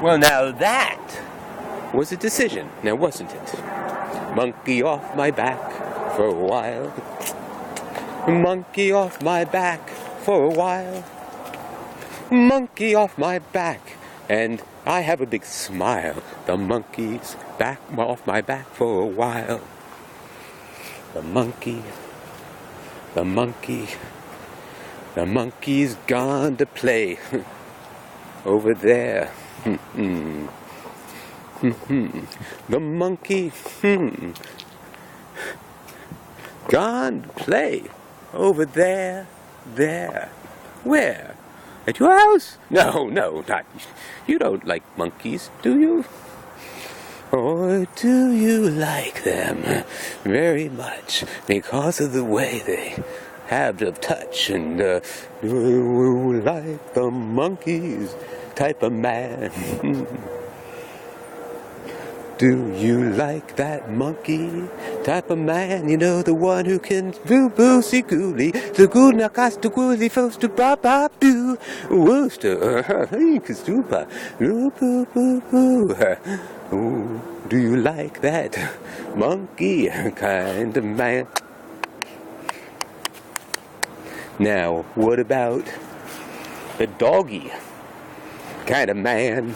Well, now that was a decision, now wasn't it? Monkey off my back for a while. Monkey off my back for a while. Monkey off my back, and I have a big smile. The monkey's back off my back for a while. The monkey's gone to play over there. The monkey, gone to play over there. Where? At your house? No, not. You don't like monkeys, do you? Or do you like them very much because of the way they have of touch and do you like the monkeys type of man? Do you like that monkey type of man? You know, the one who can boo see gooly, the good nakas to gooly first to ba do wooster kastupa boo boo boo. Do you like that monkey kind of man? Now, what about the doggy kind of man?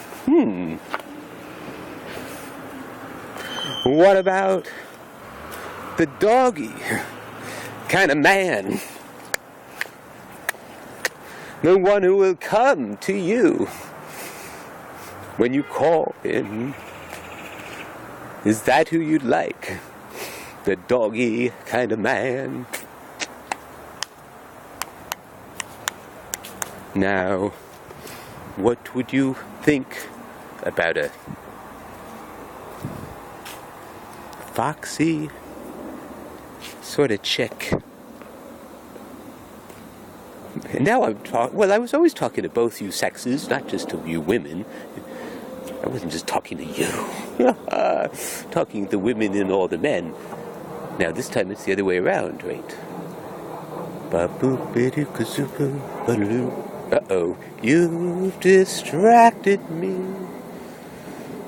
What about the doggy kind of man? The one who will come to you when you call him. Is that who you'd like? The doggy kind of man? Now, what would you think about a foxy sort of chick? And now I'm talking, well, I was always talking to both you sexes, not just to you women. I wasn't just talking to you. Talking to the women and all the men. Now this time it's the other way around, right? Uh-oh, you've distracted me.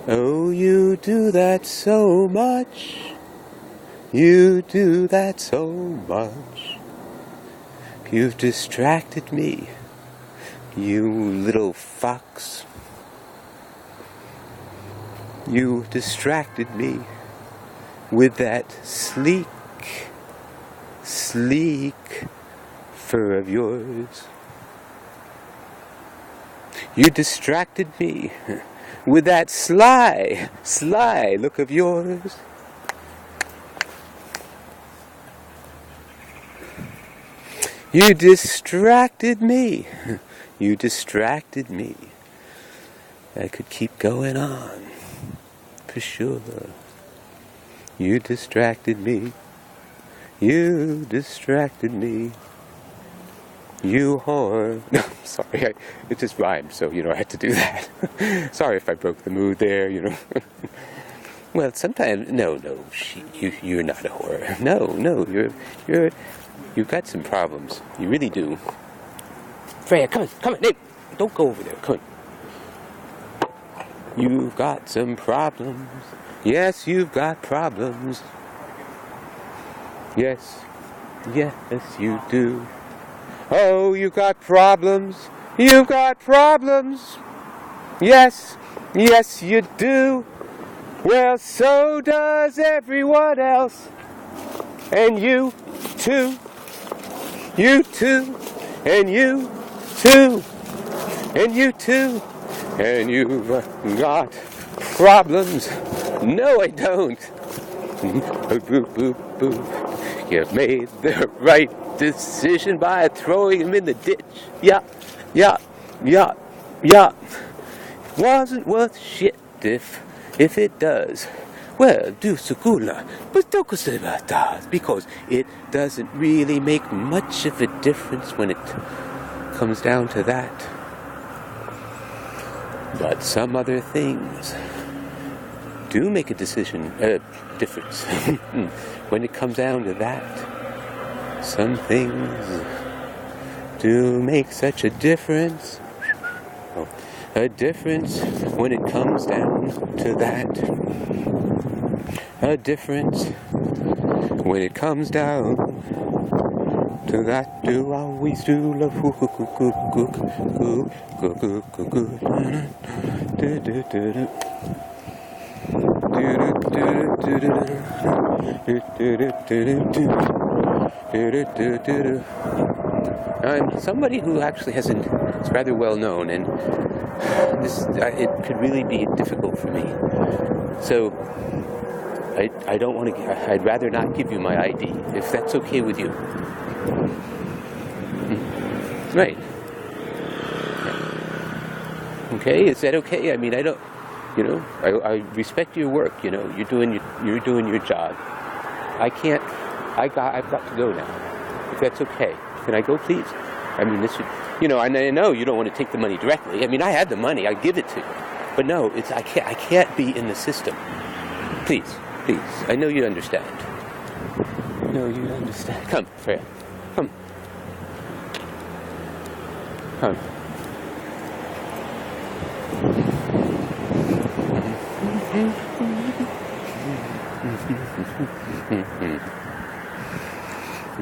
Oh, you do that so much. You do that so much. You've distracted me, you little fox. You distracted me with that sleek fur of yours. You distracted me with that sly look of yours. You distracted me. You distracted me. I could keep going on, for sure. You distracted me. You distracted me. You whore. No, I'm sorry. It just rhymed, so, I had to do that. Sorry if I broke the mood there, Well, sometimes, no, you're not a whore. No, you've got some problems. You really do. Freya, come on, Nate. Don't go over there. Come on. You've got some problems. Yes, you've got problems. Yes, you do. Oh, you've got problems. You've got problems. Yes, you do. Well, so does everyone else. And you too. You too. And you too. And you too. And you've got problems. No, I don't. Boop, boop, boop. You've made the right decision by throwing him in the ditch. Yeah. Wasn't worth shit if it does. Well, do sukula, but does, because it doesn't really make much of a difference when it comes down to that. But some other things do make a difference. When it comes down to that, some things do make such a difference. Oh, A difference when it comes down to that. A difference when it comes down to that. Do always do love. I'm somebody who actually hasn't, it's rather well known, and this it could really be difficult for me. So I don't want to, I'd rather not give you my ID, if that's okay with you. Right. Okay, is that okay? I mean, I don't, you know, I respect your work, you know, you're doing your job. I've got to go now, if that's okay. Can I go, please? I mean, this would, you know, and I know you don't want to take the money directly. I mean, I had the money, I'd give it to you. But no, I can't be in the system. Please, please, I know you understand. No, you understand. Come, Freya, come. Come.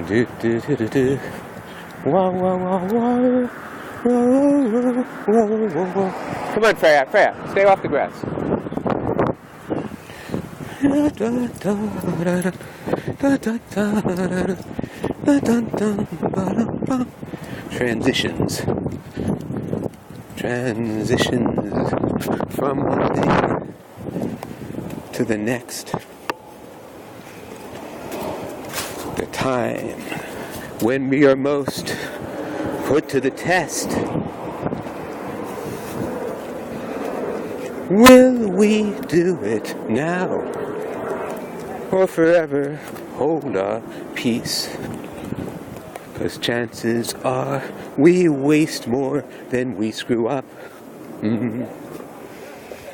Do do do do do. Whoa, whoa, whoa, whoa. Whoa, whoa, whoa, whoa. Come on, Freya, Freya, stay off the grass. Transitions. Transitions from one thing to the next. The time when we are most put to the test. Will we do it now or forever hold our peace? 'Cause chances are we waste more than we screw up.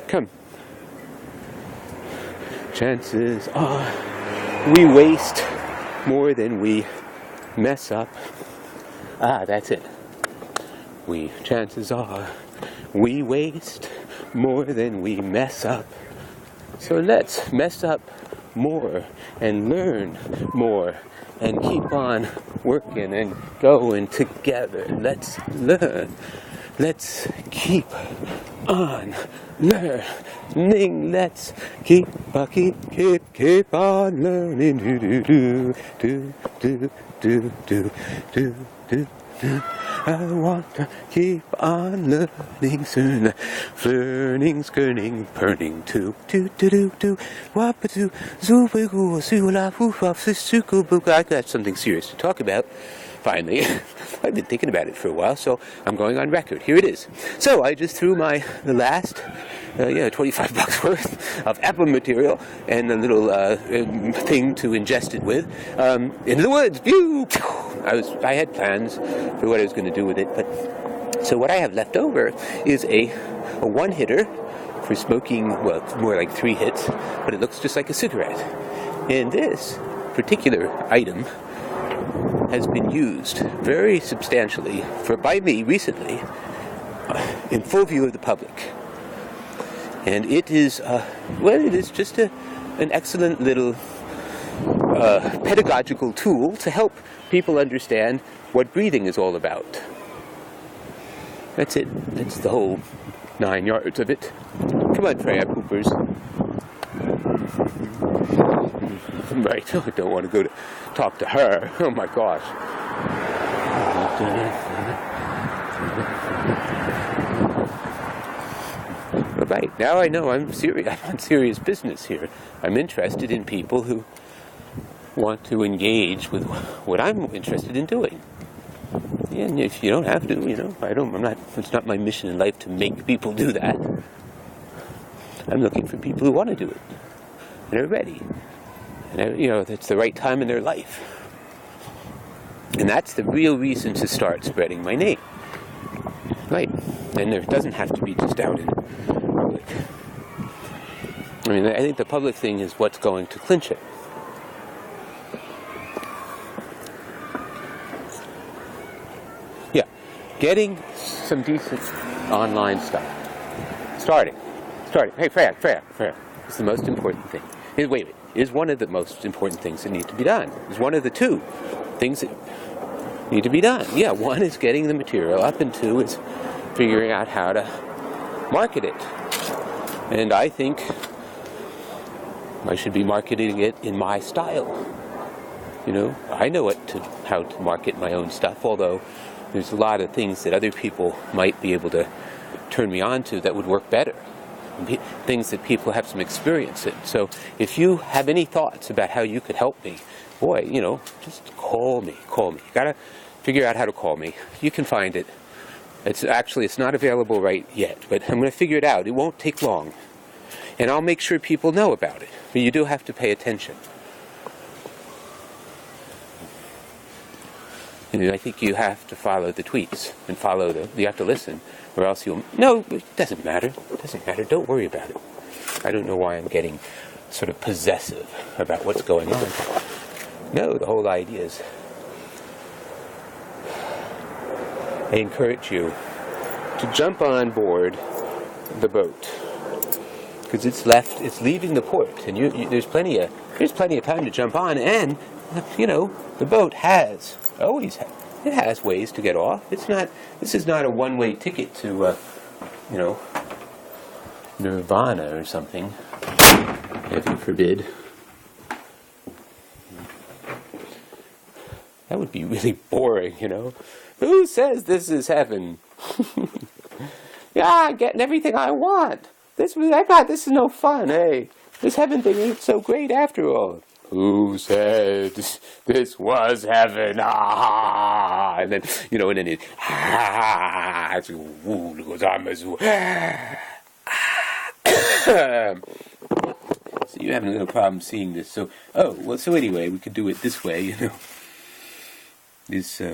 Come. Chances are we waste more than we mess up. Ah, that's it. Chances are we waste more than we mess up. So let's mess up more and learn more and keep on working and going together. Let's learn. Let's keep on learning. Let's keep on learning. Do. I want to keep on learning soon. Learning, skirting, burning to wapatu, zubigu, sula, fufa, I got something serious to talk about. Finally, I've been thinking about it for a while, so I'm going on record. Here it is. So I just threw the last, $25 worth of apple material and a little thing to ingest it with into the woods. Pew! I had plans for what I was going to do with it, but so what I have left over is a one-hitter for smoking. Well, it's more like 3 hits, but it looks just like a cigarette. And this particular item has been used very substantially by me recently in full view of the public. And it is, it is just an excellent little pedagogical tool to help people understand what breathing is all about. That's it. That's the whole 9 yards of it. Come on, Freya Poopers. Right, I don't want to go to talk to her. Oh my gosh. Right, now I know I'm on serious business here. I'm interested in people who want to engage with what I'm interested in doing. And if you don't have to, it's not my mission in life to make people do that. I'm looking for people who want to do it. And are ready. And that's the right time in their life. And that's the real reason to start spreading my name. Right. And there doesn't have to be just out in public. I mean, I think the public thing is what's going to clinch it. Yeah. Getting some decent online stuff. Starting. Hey, Freya. It's the most important thing. Wait a minute. It is one of the most important things that need to be done. It's one of the two things that need to be done. Yeah, one is getting the material up, and two is figuring out how to market it. And I think I should be marketing it in my style. You know, I know how to market my own stuff, although there's a lot of things that other people might be able to turn me on to that would work better. Things that people have some experience in. So if you have any thoughts about how you could help me, boy, you know, just call me. You gotta figure out how to call me. You can find it. It's not available right yet, but I'm gonna figure it out. It won't take long. And I'll make sure people know about it. But you do have to pay attention. And I think you have to follow the tweets and you have to listen, or else no, it doesn't matter. Don't worry about it. I don't know why I'm getting sort of possessive about what's going on. No, the whole idea is I encourage you to jump on board the boat, because it's leaving the port, and there's plenty of time to jump on, and you know, the boat has ways to get off. This is not a one-way ticket to you know, Nirvana or something, heaven forbid. That would be really boring, you know. Who says this is heaven? Yeah, I'm getting everything I want. This is no fun, hey. This heaven thing ain't so great after all. Who said this was heaven? Ah! And then, you know, and then it, ah! So you're having a little problem seeing this. So, so anyway, we could do it this way, you know.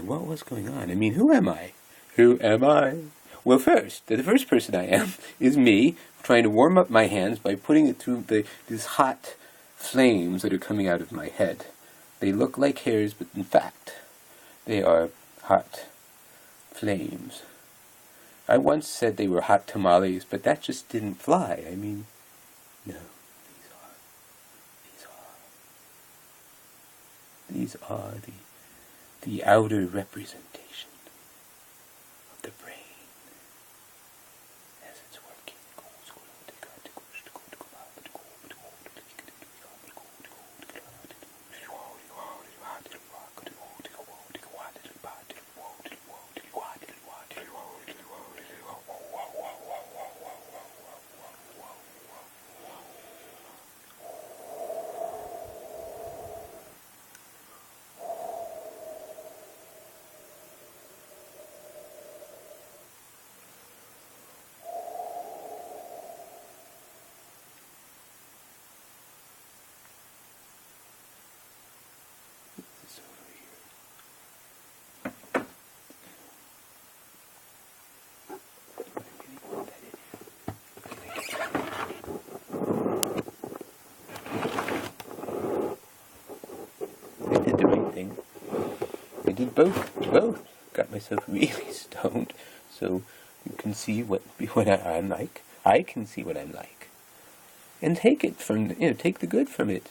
What's going on? I mean, who am I? Well, the first person I am is me, trying to warm up my hands by putting it through these hot flames that are coming out of my head. They look like hairs, but in fact, they are hot flames. I once said they were hot tamales, but that just didn't fly. I mean, no, these are the outer representation of the brain as it's working. I did both. Got myself really stoned, so you can see what I'm like. I can see what I'm like, and take the good from it.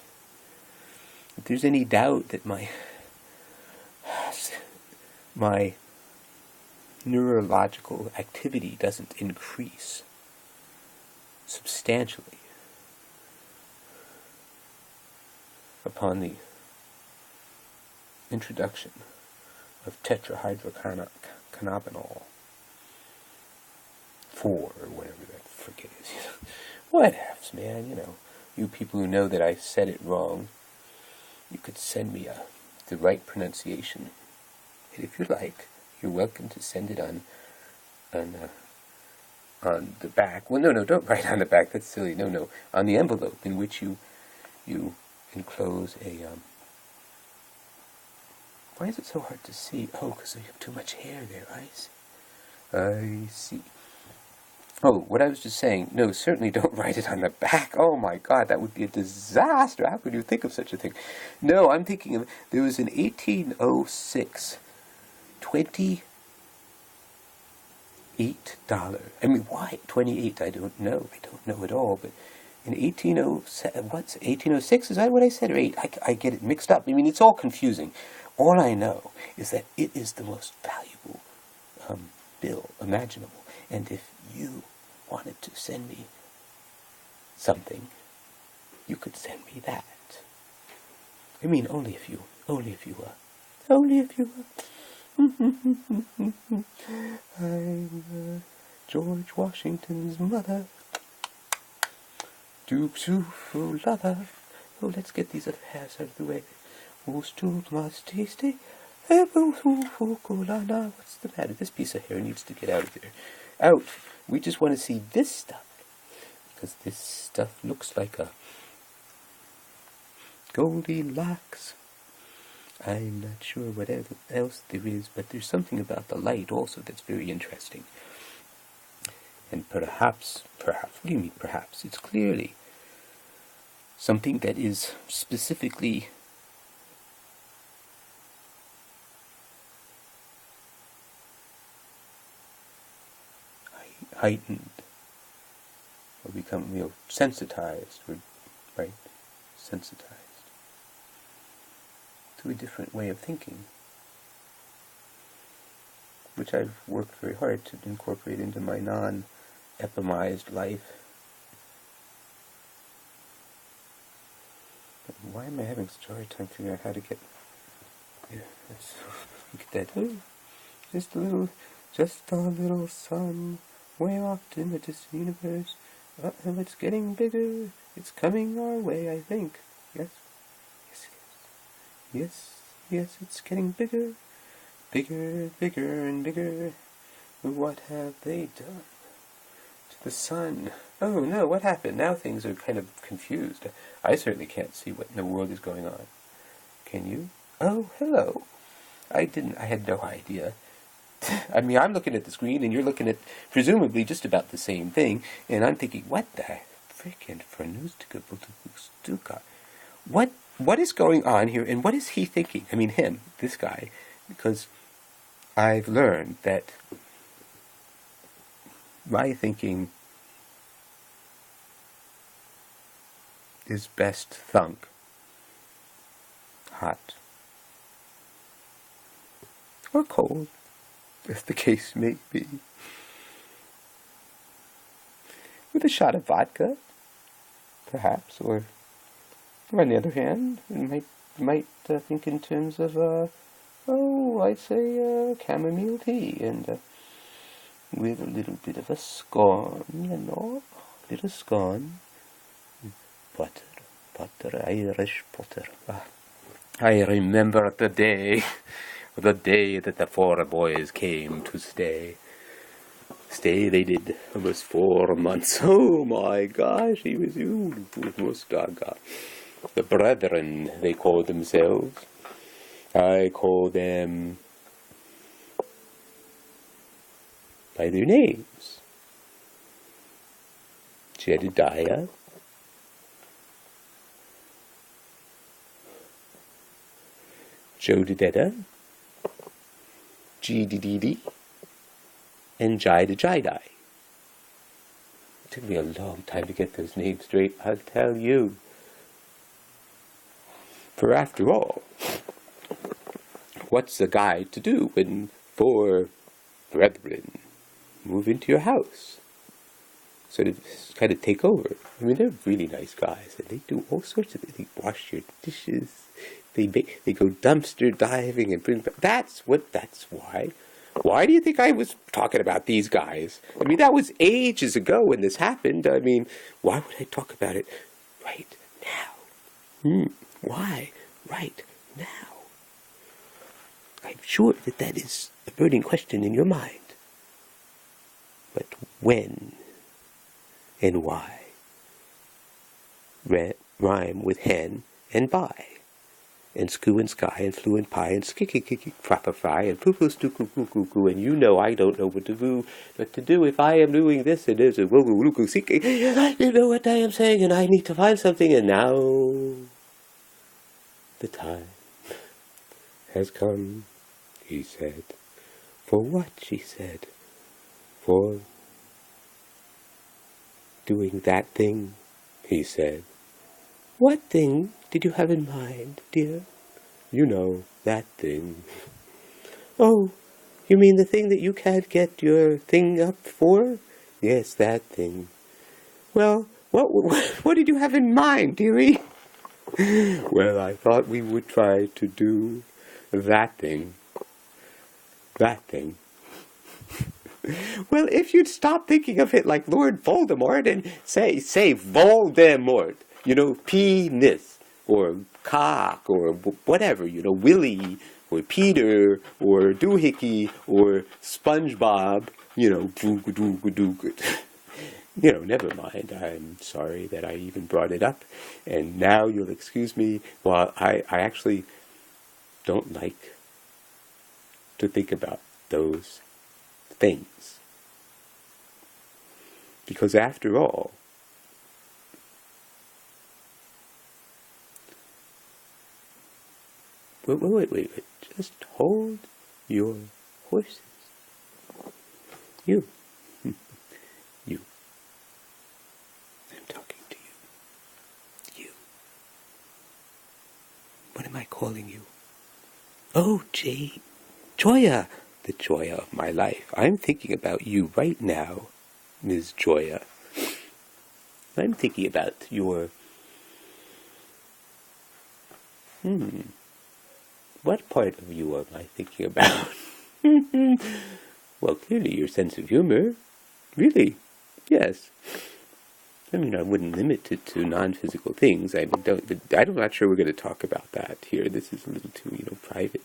If there's any doubt that my neurological activity doesn't increase substantially upon the introduction of tetrahydrocannabinol 4 or whatever that frick it is. What ifs, man, you know. You people who know that I said it wrong, you could send me the right pronunciation. And if you like, you're welcome to send it on the back. Well, no, don't write on the back. That's silly. No, on the envelope in which you enclose a Why is it so hard to see? Oh, because you have too much hair there. I see. Oh, what I was just saying, no, certainly don't write it on the back. Oh my God, that would be a disaster. How could you think of such a thing? No, I'm thinking of, there was an 1806, $8. I mean, why 28? I don't know. I don't know at all. But in 1807, what's 1806? Is that what I said? Or 8? I get it mixed up. I mean, it's all confusing. All I know is that it is the most valuable bill imaginable. And if you wanted to send me something, you could send me that. I mean, only if you I'm George Washington's mother. Lover. Oh, let's get these other hairs out of the way. What's too much tasty? What's the matter? This piece of hair needs to get out of there. Out. We just want to see this stuff. Because this stuff looks like a Goldilocks. I'm not sure what else there is, but there's something about the light also that's very interesting. And perhaps, what do you mean perhaps? It's clearly something that is specifically heightened, or become, sensitized, or, right, sensitized to a different way of thinking, which I've worked very hard to incorporate into my non-epimized life. But why am I having such a hard time figuring out how to get... Yeah, let's look at that. Oh, just a little sun, way off in the distant universe. It's getting bigger. It's coming our way, I think. Yes? Yes, it's getting bigger. Bigger and bigger. What have they done to the sun? Oh no, what happened? Now things are kind of confused. I certainly can't see what in the world is going on. Can you? Oh, hello. I had no idea. I mean, I'm looking at the screen and you're looking at presumably just about the same thing, and I'm thinking, what the frickin' Franustuka? What is going on here, and what is he thinking? I mean, him, this guy, because I've learned that my thinking is best thunk, hot, or cold, as the case may be, with a shot of vodka, perhaps, or on the other hand, you might think in terms of, I'd say chamomile tea, and with a little bit of a scone, little scone, butter, Irish butter. I remember the day that the 4 boys came to stay. Stay they did, almost 4 months. Oh my gosh, he was Mustaga. The brethren, they call themselves. I call them by their names. Jedediah, Jodidetta, Gddd, and Jidai. It took me a long time to get those names straight, I'll tell you. For after all, what's a guy to do when 4 brethren move into your house? Sort of kind of take over. I mean, they're really nice guys, and they do all sorts of things. They wash your dishes. They go dumpster diving and bring back. That's why. Why do you think I was talking about these guys? I mean, that was ages ago when this happened. I mean, why would I talk about it right now? Why right now? I'm sure that is a burning question in your mind. But when and why? Rhyme with hen and by, and skoo and sky and flu and pie and skiki proper fry and poo poo stu coo coo coo coo, and you know I don't know what to do if I am doing this and there's a woo woo woo siki. You know what I am saying, and I need to find something, and now the time has come, he said. For what? She said. for doing that thing, he said. What thing did you have in mind, dear? You know, that thing. Oh, you mean the thing that you can't get your thing up for? Yes, that thing. Well, what did you have in mind, dearie? Well, I thought we would try to do that thing. That thing. Well, if you'd stop thinking of it like Lord Voldemort and say Voldemort, penis, or cock, or whatever, Willie, or Peter, or Doohickey, or SpongeBob, boog-a-doog-a-doog-a. Never mind, I'm sorry that I even brought it up, and now you'll excuse me while I actually don't like to think about those things. Because after all, wait, just hold your horses. You. You. I'm talking to you. You. What am I calling you? Oh, Joya. The Joya of my life. I'm thinking about you right now, Ms. Joya. I'm thinking about your... What part of you am I thinking about? Well, clearly your sense of humor. Really? Yes. I mean, I wouldn't limit it to non-physical things. I'm not sure we're going to talk about that here. This is a little too, private.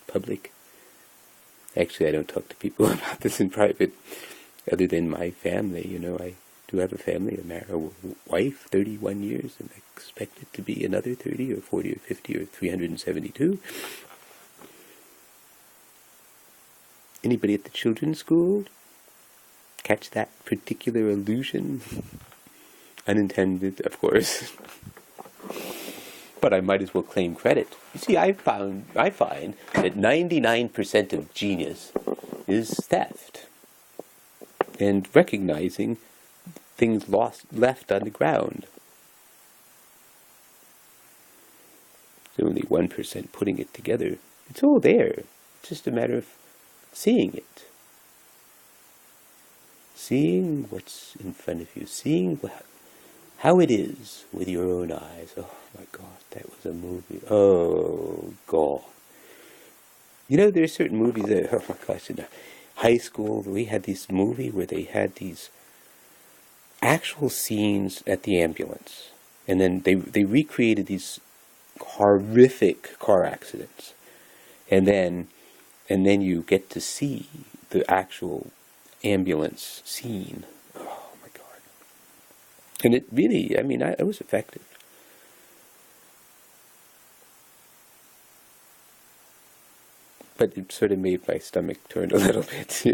Public. Actually, I don't talk to people about this in private, other than my family. I do have a family, a wife, 31 years, and I expect it to be another 30 or 40 or 50 or 372. Anybody at the children's school catch that particular allusion? Unintended, of course. But I might as well claim credit. You see, I find that 99% of genius is theft. And recognizing things left on the ground. There's only 1% putting it together. It's all there. It's just a matter of seeing it. Seeing what's in front of you. Seeing how it is with your own eyes. Oh my God, that was a movie. Oh God. There's certain movies that, oh my gosh, in high school we had this movie where they had these actual scenes at the ambulance. And then they recreated these horrific car accidents. And then you get to see the actual ambulance scene. Oh my God. And it really, it was effective. But it sort of made my stomach turn a little bit,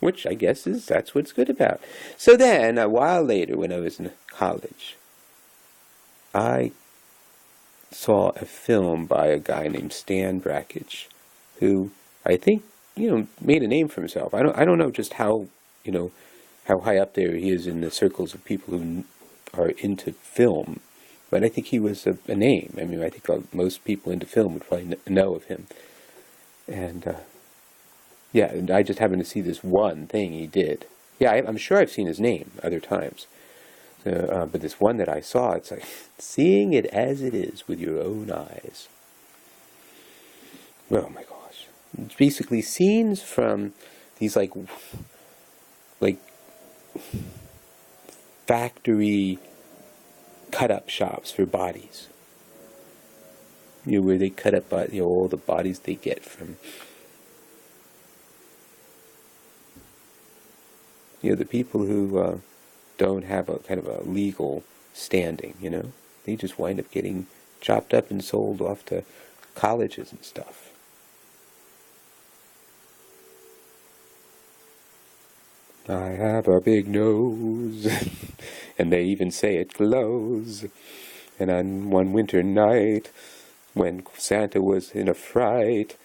which I guess that's what's good about. So then, a while later, when I was in college, I saw a film by a guy named Stan Brakhage, who I think, made a name for himself. I don't know just how high up there he is in the circles of people who are into film, but I think he was a name. I think most people into film would probably know of him. And, and I just happened to see this one thing he did. Yeah, I'm sure I've seen his name other times. But this one that I saw, it's like seeing it as it is with your own eyes. Oh my gosh. It's basically scenes from these like factory cut-up shops for bodies. Where they cut up all the bodies they get from the people who don't have a kind of a legal standing, they just wind up getting chopped up and sold off to colleges and stuff. I have a big nose, and they even say it glows. And on one winter night, when Santa was in a fright,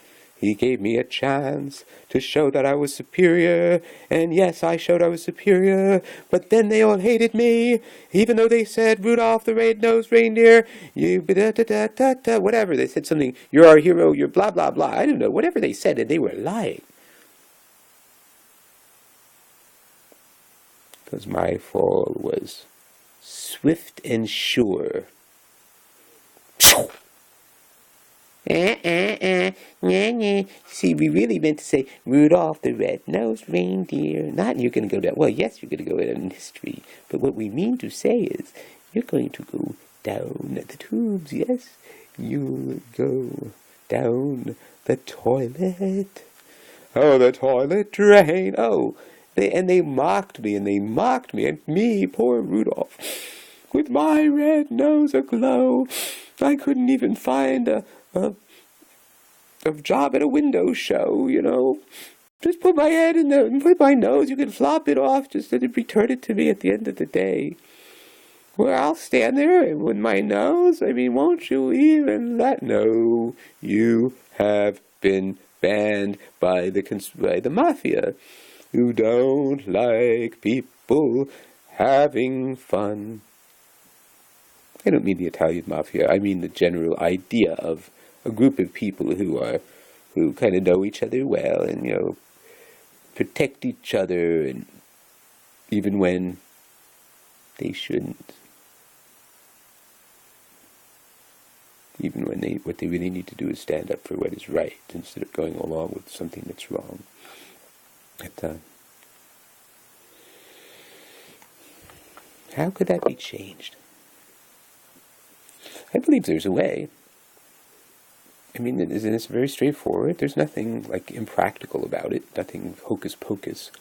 He gave me a chance to show that I was superior, and yes, I showed I was superior, but then they all hated me, even though they said, Rudolph the red-nosed reindeer, you da-da-da-da-da, whatever. They said something, you're our hero, you're blah, blah, blah. I don't know, whatever they said, and they were lying. Because my fall was swift and sure. See, we really meant to say Rudolph the red-nosed reindeer. Not you're going to go down. Well, yes, you're going to go in history. But what we mean to say is you're going to go down the tubes. Yes, you'll go down the toilet. Oh, the toilet drain. Oh, they mocked me, and me, poor Rudolph, with my red nose aglow. I couldn't even find a job at a window show, you know. Just put my head put my nose, you can flop it off, just to return it to me at the end of the day. Well, I'll stand there with my nose. I mean, won't you even no, you have been banned by the mafia, who don't like people having fun. I don't mean the Italian mafia. I mean the general idea of a group of people who kind of know each other well and, you know, protect each other, and even when they shouldn't. Even when what they really need to do is stand up for what is right instead of going along with something that's wrong. How could that be changed? I believe there's a way. I mean, it's very straightforward. There's nothing, like, impractical about it. Nothing hocus pocus.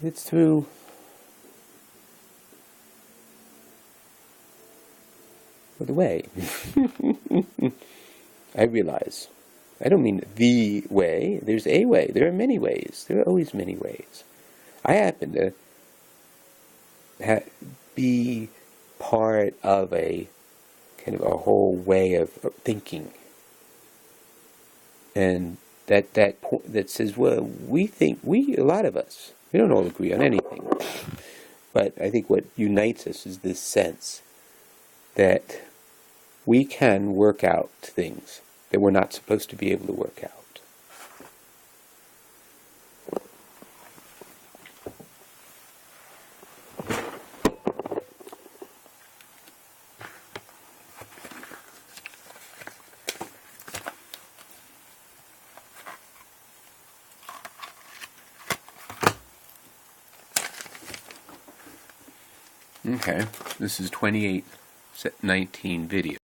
It's through the way. I realize. I don't mean the way. There's a way. There are many ways. There are always many ways. I happen to be part of a kind of a whole way of thinking, and that says, well, a lot of us, we don't all agree on anything, but I think what unites us is this sense that we can work out things that we're not supposed to be able to work out. Okay, this is 28/19 video.